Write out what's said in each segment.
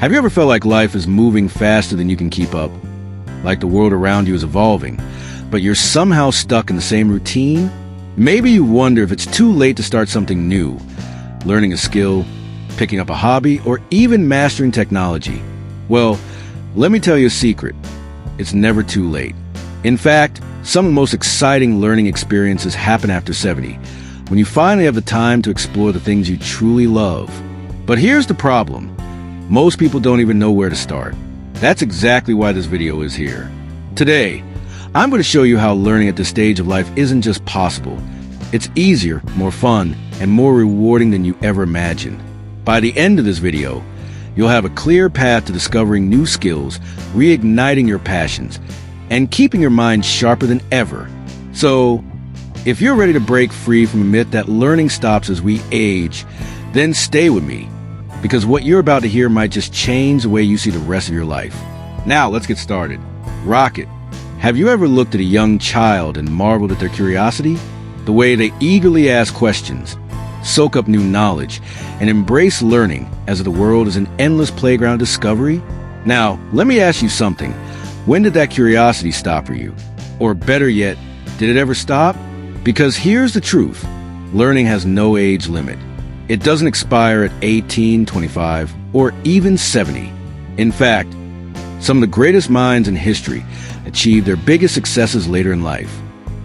Have you ever felt like life is moving faster than you can keep up? Like the world around you is evolving, but you're somehow stuck in the same routine? Maybe you wonder if it's too late to start something new, learning a skill, picking up a hobby, or even mastering technology. Well, let me tell you a secret. It's never too late. In fact, some of the most exciting learning experiences happen after 70, when you finally have the time to explore the things you truly love. But here's the problem. Most people don't even know where to start. That's exactly why this video is here. Today, I'm going to show you how learning at this stage of life isn't just possible. It's easier, more fun, and more rewarding than you ever imagined. By the end of this video, you'll have a clear path to discovering new skills, reigniting your passions, and keeping your mind sharper than ever. So, if you're ready to break free from the myth that learning stops as we age, then stay with me, because what you're about to hear might just change the way you see the rest of your life. Now, let's get started. Rocket. Have you ever looked at a young child and marveled at their curiosity? The way they eagerly ask questions, soak up new knowledge, and embrace learning as if the world is an endless playground of discovery? Now, let me ask you something. When did that curiosity stop for you? Or better yet, did it ever stop? Because here's the truth. Learning has no age limit. It doesn't expire at 18, 25, or even 70. In fact, some of the greatest minds in history achieved their biggest successes later in life.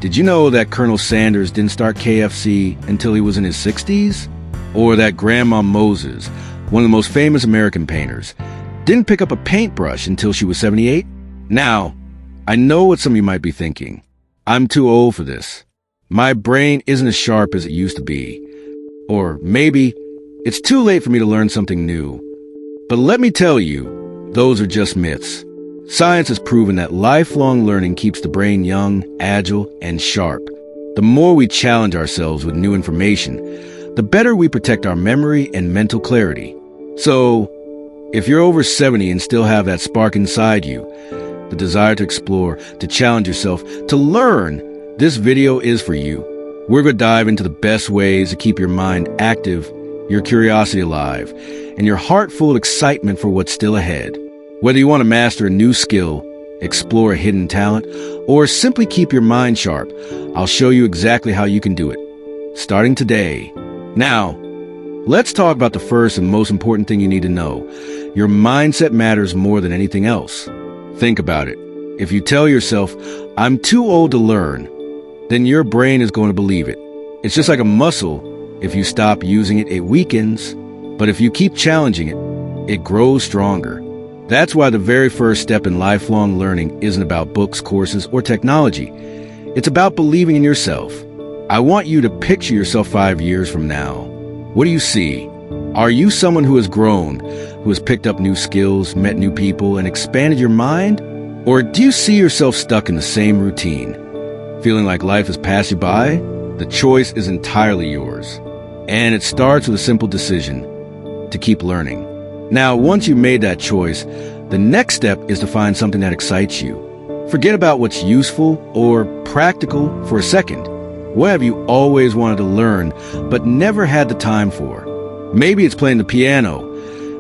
Did you know that Colonel Sanders didn't start KFC until he was in his 60s? Or that Grandma Moses, one of the most famous American painters, didn't pick up a paintbrush until she was 78? Now, I know what some of you might be thinking. I'm too old for this. My brain isn't as sharp as it used to be. Or maybe it's too late for me to learn something new. But let me tell you, those are just myths. Science has proven that lifelong learning keeps the brain young, agile, and sharp. The more we challenge ourselves with new information, the better we protect our memory and mental clarity. So, if you're over 70 and still have that spark inside you, the desire to explore, to challenge yourself, to learn, this video is for you. We're going to dive into the best ways to keep your mind active, your curiosity alive, and your heart full of excitement for what's still ahead. Whether you want to master a new skill, explore a hidden talent, or simply keep your mind sharp, I'll show you exactly how you can do it. Starting today. Now, let's talk about the first and most important thing you need to know. Your mindset matters more than anything else. Think about it. If you tell yourself, I'm too old to learn, then your brain is going to believe it. It's just like a muscle. If you stop using it, it weakens. But if you keep challenging it, it grows stronger. That's why the very first step in lifelong learning isn't about books, courses, or technology. It's about believing in yourself. I want you to picture yourself 5 years from now. What do you see? Are you someone who has grown, who has picked up new skills, met new people, and expanded your mind? Or do you see yourself stuck in the same routine, feeling like life has passed you by? The choice is entirely yours. And it starts with a simple decision: to keep learning. Now, once you've made that choice, the next step is to find something that excites you. Forget about what's useful or practical for a second. What have you always wanted to learn but never had the time for? Maybe it's playing the piano,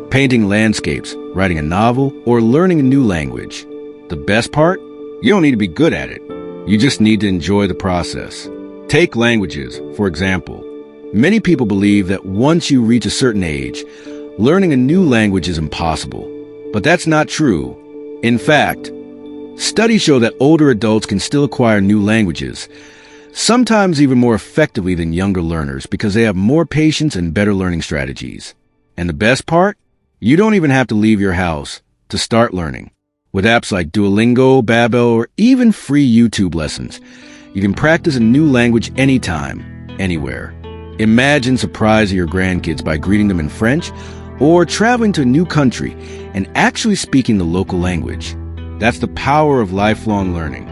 painting landscapes, writing a novel, or learning a new language. The best part? You don't need to be good at it. You just need to enjoy the process. Take languages, for example. Many people believe that once you reach a certain age, learning a new language is impossible. But that's not true. In fact, studies show that older adults can still acquire new languages, sometimes even more effectively than younger learners, because they have more patience and better learning strategies. And the best part? You don't even have to leave your house to start learning. With apps like Duolingo, Babbel, or even free YouTube lessons, you can practice a new language anytime, anywhere. Imagine surprising your grandkids by greeting them in French, or traveling to a new country and actually speaking the local language. That's the power of lifelong learning.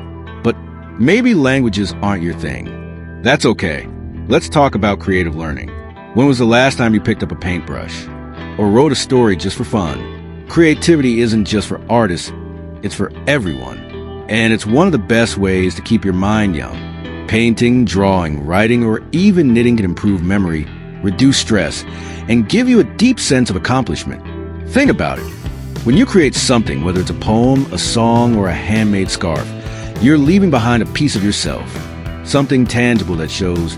But maybe languages aren't your thing. That's okay. Let's talk about creative learning. When was the last time you picked up a paintbrush? Or wrote a story just for fun? Creativity isn't just for artists, it's for everyone. And it's one of the best ways to keep your mind young. Painting, drawing, writing, or even knitting can improve memory, reduce stress, and give you a deep sense of accomplishment. Think about it. When you create something, whether it's a poem, a song, or a handmade scarf, you're leaving behind a piece of yourself. Something tangible that shows,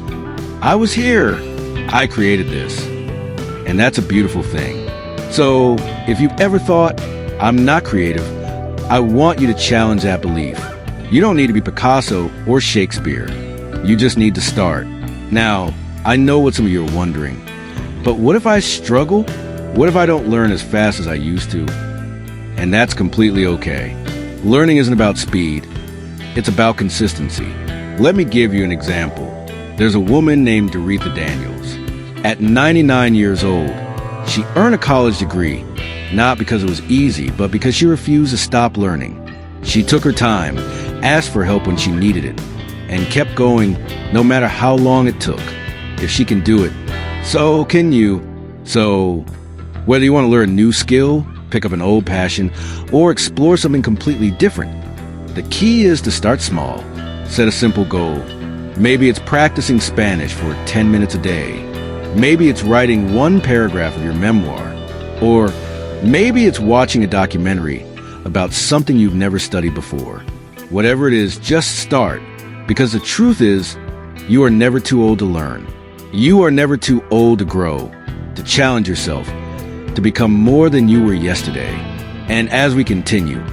I was here, I created this. And that's a beautiful thing. So, if you've ever thought, I'm not creative, I want you to challenge that belief. You don't need to be Picasso or Shakespeare. You just need to start. Now, I know what some of you are wondering, but what if I struggle? What if I don't learn as fast as I used to? And that's completely okay. Learning isn't about speed. It's about consistency. Let me give you an example. There's a woman named Doretha Daniels. At 99 years old, she earned a college degree, not because it was easy, but because she refused to stop learning. She took her time, asked for help when she needed it, and kept going no matter how long it took. If she can do it, so can you. So, whether you want to learn a new skill, pick up an old passion, or explore something completely different, the key is to start small. Set a simple goal. Maybe it's practicing Spanish for 10 minutes a day. Maybe it's writing one paragraph of your memoir. Or maybe it's watching a documentary about something you've never studied before. Whatever it is, just start. Because the truth is, you are never too old to learn. You are never too old to grow, to challenge yourself, to become more than you were yesterday. And as we continue,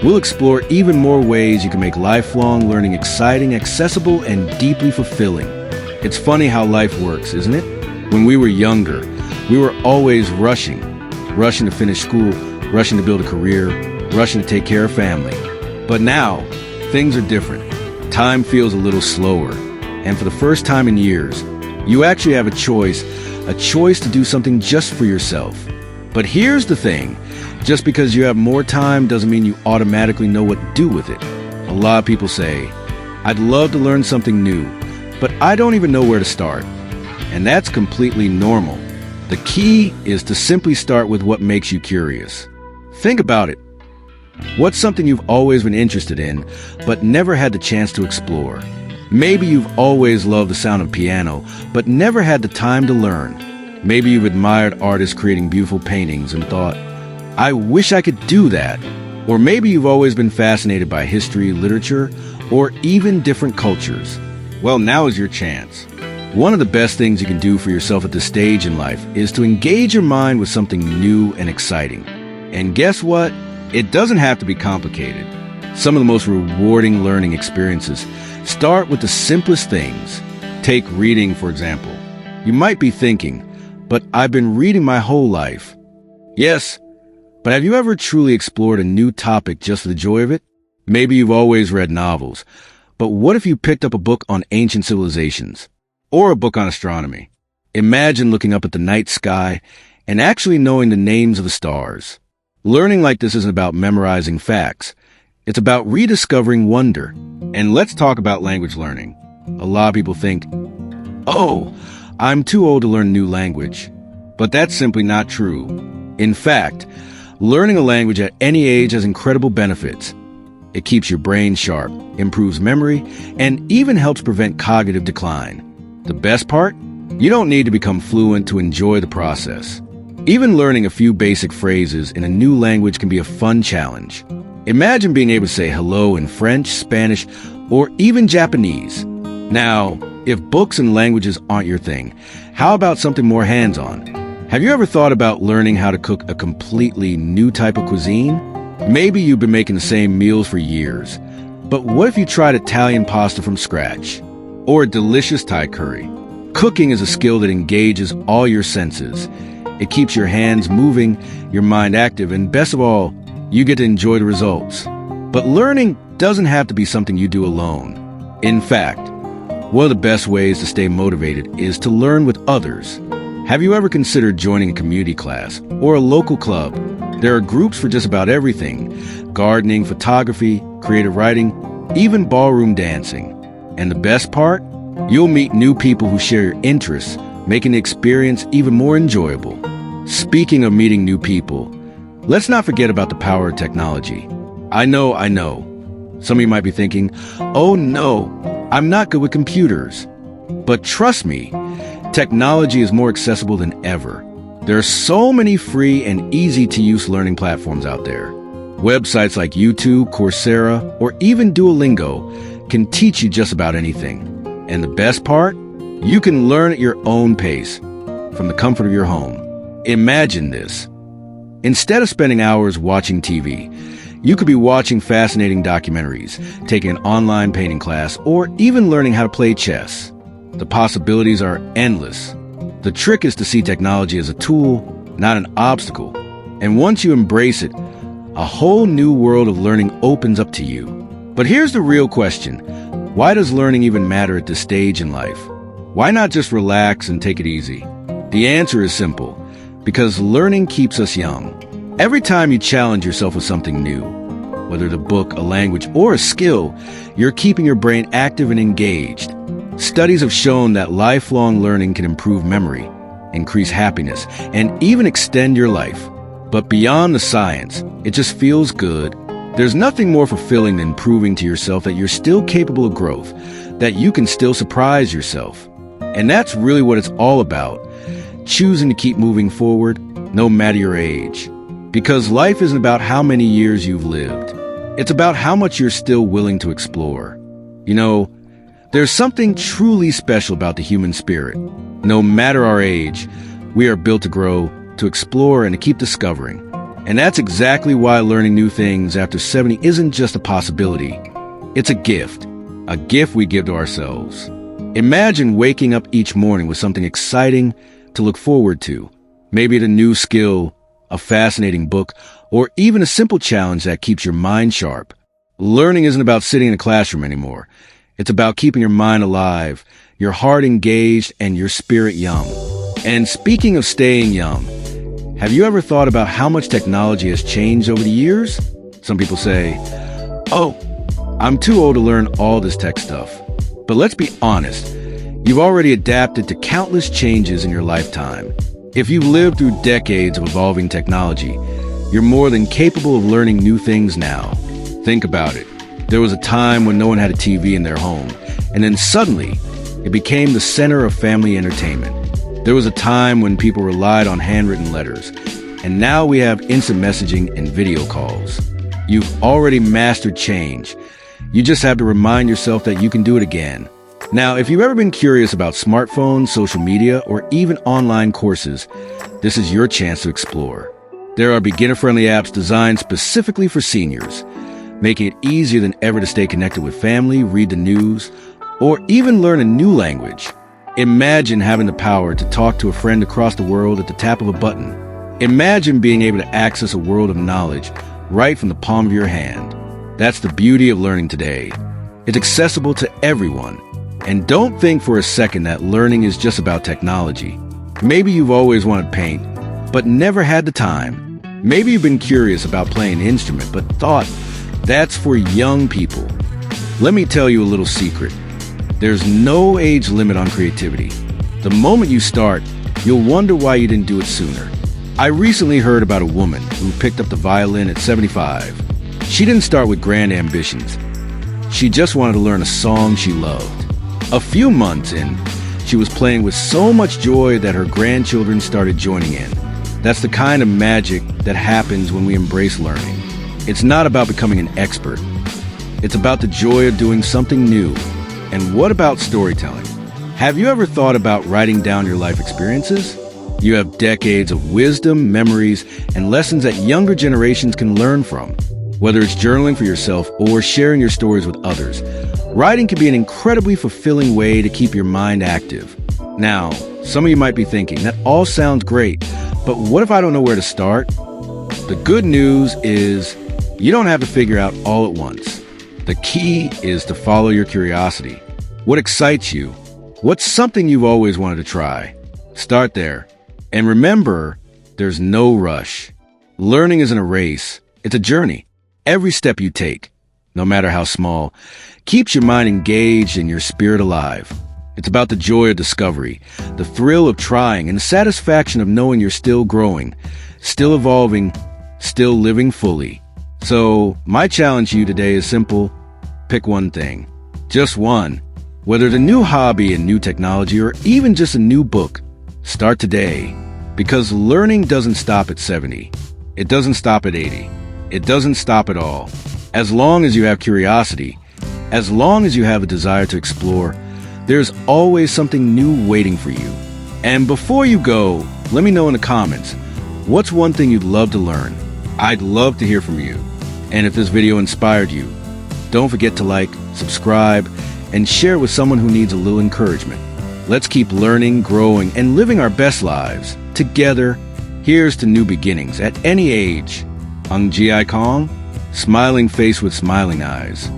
we'll explore even more ways you can make lifelong learning exciting, accessible, and deeply fulfilling. It's funny how life works, isn't it? When we were younger, we were always rushing to finish school, rushing to build a career, rushing to take care of family. But now, things are different. Time feels a little slower. And for the first time in years, you actually have a choice to do something just for yourself. But here's the thing, just because you have more time doesn't mean you automatically know what to do with it. A lot of people say, I'd love to learn something new, but I don't even know where to start. And that's completely normal. The key is to simply start with what makes you curious. Think about it. What's something you've always been interested in, but never had the chance to explore? Maybe you've always loved the sound of piano, but never had the time to learn. Maybe you've admired artists creating beautiful paintings and thought, I wish I could do that. Or maybe you've always been fascinated by history, literature, or even different cultures. Well, now is your chance. One of the best things you can do for yourself at this stage in life is to engage your mind with something new and exciting. And guess what? It doesn't have to be complicated. Some of the most rewarding learning experiences start with the simplest things. Take reading, for example. You might be thinking, but I've been reading my whole life. Yes, but have you ever truly explored a new topic just for the joy of it? Maybe you've always read novels, but what if you picked up a book on ancient civilizations? Or a book on astronomy? Imagine looking up at the night sky and actually knowing the names of the stars. Learning like this isn't about memorizing facts. It's about rediscovering wonder. And let's talk about language learning. A lot of people think, oh, I'm too old to learn a new language. But that's simply not true. In fact, learning a language at any age has incredible benefits. It keeps your brain sharp, improves memory, and even helps prevent cognitive decline. The best part? You don't need to become fluent to enjoy the process. Even learning a few basic phrases in a new language can be a fun challenge. Imagine being able to say hello in French, Spanish, or even Japanese. Now, if books and languages aren't your thing, how about something more hands-on? Have you ever thought about learning how to cook a completely new type of cuisine? Maybe you've been making the same meals for years, but what if you tried Italian pasta from scratch? Or a delicious Thai curry? Cooking is a skill that engages all your senses. It keeps your hands moving, your mind active, and best of all, you get to enjoy the results. But learning doesn't have to be something you do alone. In fact, one of the best ways to stay motivated is to learn with others. Have you ever considered joining a community class or a local club? There are groups for just about everything: gardening, photography, creative writing, even ballroom dancing. And the best part? You'll meet new people who share your interests, making the experience even more enjoyable. Speaking of meeting new people, let's not forget about the power of technology. I know. Some of you might be thinking, oh no, I'm not good with computers. But trust me, technology is more accessible than ever. There are so many free and easy-to-use learning platforms out there. Websites like YouTube, Coursera, or even Duolingo can teach you just about anything. And the best part? You can learn at your own pace, from the comfort of your home. Imagine this. Instead of spending hours watching TV, you could be watching fascinating documentaries, taking an online painting class, or even learning how to play chess. The possibilities are endless. The trick is to see technology as a tool, not an obstacle. And once you embrace it, a whole new world of learning opens up to you. But here's the real question. Why does learning even matter at this stage in life? Why not just relax and take it easy? The answer is simple. Because learning keeps us young. Every time you challenge yourself with something new, whether it's a book, a language, or a skill, you're keeping your brain active and engaged. Studies have shown that lifelong learning can improve memory, increase happiness, and even extend your life. But beyond the science, it just feels good. There's nothing more fulfilling than proving to yourself that you're still capable of growth, that you can still surprise yourself. And that's really what it's all about, choosing to keep moving forward, no matter your age. Because life isn't about how many years you've lived. It's about how much you're still willing to explore. You know, there's something truly special about the human spirit. No matter our age, we are built to grow, to explore, and to keep discovering. And that's exactly why learning new things after 70 isn't just a possibility. It's a gift we give to ourselves. Imagine waking up each morning with something exciting to look forward to. Maybe it's a new skill, a fascinating book, or even a simple challenge that keeps your mind sharp. Learning isn't about sitting in a classroom anymore. It's about keeping your mind alive, your heart engaged, and your spirit young. And speaking of staying young, have you ever thought about how much technology has changed over the years? Some people say, "Oh, I'm too old to learn all this tech stuff." But let's be honest, you've already adapted to countless changes in your lifetime. If you've lived through decades of evolving technology, you're more than capable of learning new things now. Think about it. There was a time when no one had a TV in their home, and then suddenly, it became the center of family entertainment. There was a time when people relied on handwritten letters, and now we have instant messaging and video calls. You've already mastered change. You just have to remind yourself that you can do it again. Now, if you've ever been curious about smartphones, social media, or even online courses, this is your chance to explore. There are beginner-friendly apps designed specifically for seniors, making it easier than ever to stay connected with family, read the news, or even learn a new language. Imagine having the power to talk to a friend across the world at the tap of a button. Imagine being able to access a world of knowledge right from the palm of your hand. That's the beauty of learning today. It's accessible to everyone. And don't think for a second that learning is just about technology. Maybe you've always wanted to paint, but never had the time. Maybe you've been curious about playing an instrument, but thought that's for young people. Let me tell you a little secret. There's no age limit on creativity. The moment you start, you'll wonder why you didn't do it sooner. I recently heard about a woman who picked up the violin at 75. She didn't start with grand ambitions. She just wanted to learn a song she loved. A few months in, she was playing with so much joy that her grandchildren started joining in. That's the kind of magic that happens when we embrace learning. It's not about becoming an expert. It's about the joy of doing something new. And what about storytelling? Have you ever thought about writing down your life experiences? You have decades of wisdom, memories, and lessons that younger generations can learn from. Whether it's journaling for yourself or sharing your stories with others, writing can be an incredibly fulfilling way to keep your mind active. Now, some of you might be thinking, that all sounds great, but what if I don't know where to start? The good news is you don't have to figure out all at once. The key is to follow your curiosity. What excites you? What's something you've always wanted to try? Start there. And remember, there's no rush. Learning isn't a race. It's a journey. Every step you take, no matter how small, keeps your mind engaged and your spirit alive. It's about the joy of discovery, the thrill of trying, and the satisfaction of knowing you're still growing, still evolving, still living fully. So, my challenge to you today is simple. Pick one thing. Just one. Whether it's a new hobby, a new technology, or even just a new book, start today. Because learning doesn't stop at 70. It doesn't stop at 80. It doesn't stop at all. As long as you have curiosity, as long as you have a desire to explore, there's always something new waiting for you. And before you go, let me know in the comments, what's one thing you'd love to learn? I'd love to hear from you. And if this video inspired you, don't forget to like, subscribe, and share with someone who needs a little encouragement. Let's keep learning, growing, and living our best lives. Together, here's to new beginnings at any age. Ang Gi Kong, smiling face with smiling eyes.